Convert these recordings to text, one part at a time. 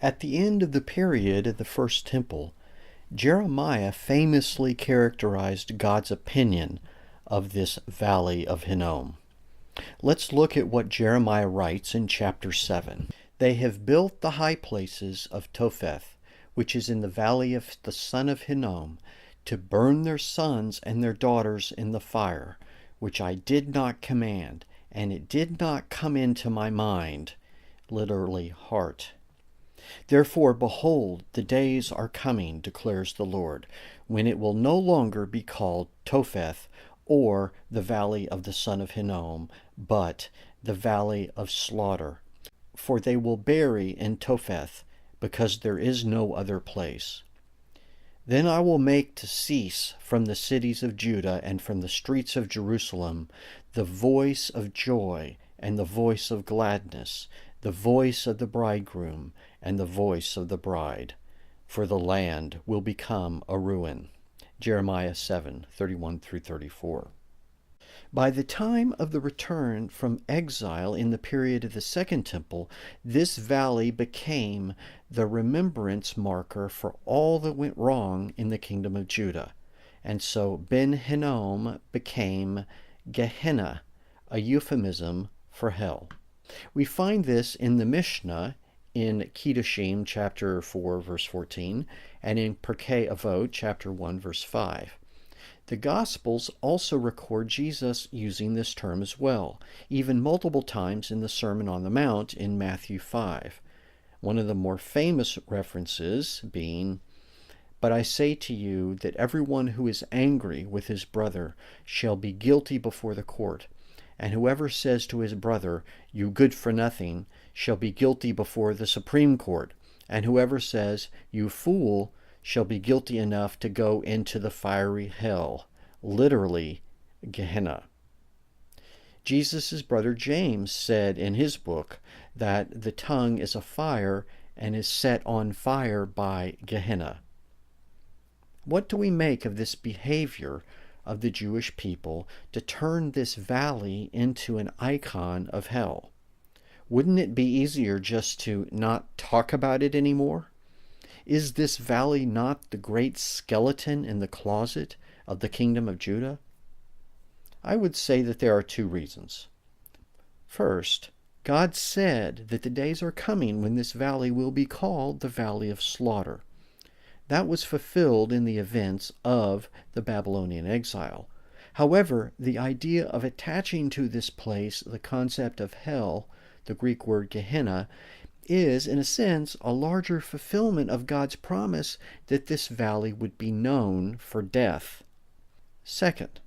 At the end of the period of the First Temple, Jeremiah famously characterized God's opinion of this valley of Hinnom. Let's look at what Jeremiah writes in chapter 7. They have built the high places of Topheth, which is in the valley of the son of Hinnom, to burn their sons and their daughters in the fire, which I did not command, and it did not come into my mind, literally heart. Therefore, behold, the days are coming, declares the Lord, when it will no longer be called Topheth, or the valley of the son of Hinnom, but the valley of slaughter. For they will bury in Topheth, because there is no other place. Then I will make to cease from the cities of Judah and from the streets of Jerusalem the voice of joy and the voice of gladness, the voice of the bridegroom and the voice of the bride, for the land will become a ruin. Jeremiah 7:31-34. By the time of the return from exile in the period of the Second Temple, this valley became the remembrance marker for all that went wrong in the kingdom of Judah. And so Ben Hinnom became Gehenna, a euphemism for hell. We find this in the Mishnah in Kedoshim chapter 4 verse 14 and in Pirkei Avot chapter 1 verse 5. The Gospels also record Jesus using this term as well, even multiple times in the Sermon on the Mount in Matthew 5. One of the more famous references being, "But I say to you that everyone who is angry with his brother shall be guilty before the court, and whoever says to his brother, 'You good for nothing,' shall be guilty before the Supreme Court, and whoever says, 'You fool,' shall be guilty enough to go into the fiery hell," literally Gehenna. Jesus' brother James said in his book that the tongue is a fire and is set on fire by Gehenna. What do we make of this behavior of the Jewish people to turn this valley into an icon of hell? Wouldn't it be easier just to not talk about it anymore? Is this valley not the great skeleton in the closet of the kingdom of Judah? I would say that there are two reasons. First, God said that the days are coming when this valley will be called the Valley of Slaughter. That was fulfilled in the events of the Babylonian exile. However, the idea of attaching to this place the concept of hell, the Greek word Gehenna, is, in a sense, a larger fulfillment of God's promise that this valley would be known for death. Second,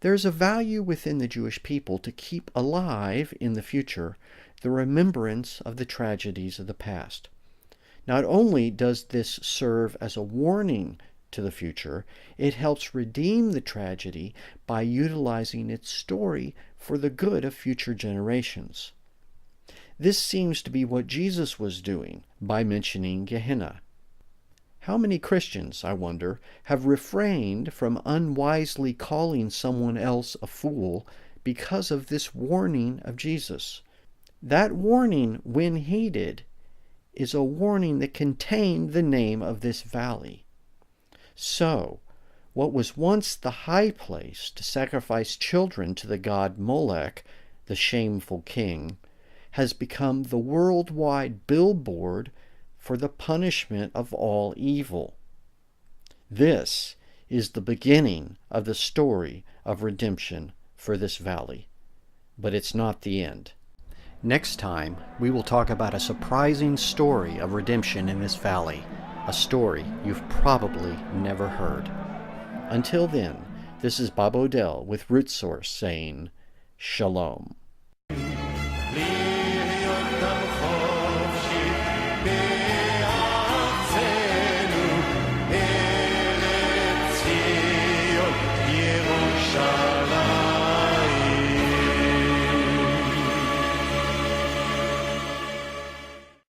there is a value within the Jewish people to keep alive in the future the remembrance of the tragedies of the past. Not only does this serve as a warning to the future, it helps redeem the tragedy by utilizing its story for the good of future generations. This seems to be what Jesus was doing by mentioning Gehenna. How many Christians, I wonder, have refrained from unwisely calling someone else a fool because of this warning of Jesus? That warning, when heeded, is a warning that contained the name of this valley. So, what was once the high place to sacrifice children to the god Molech, the shameful king, has become the worldwide billboard for the punishment of all evil. This is the beginning of the story of redemption for this valley, but it's not the end. Next time, we will talk about a surprising story of redemption in this valley, a story you've probably never heard. Until then, this is Bob Odell with Root Source saying, Shalom.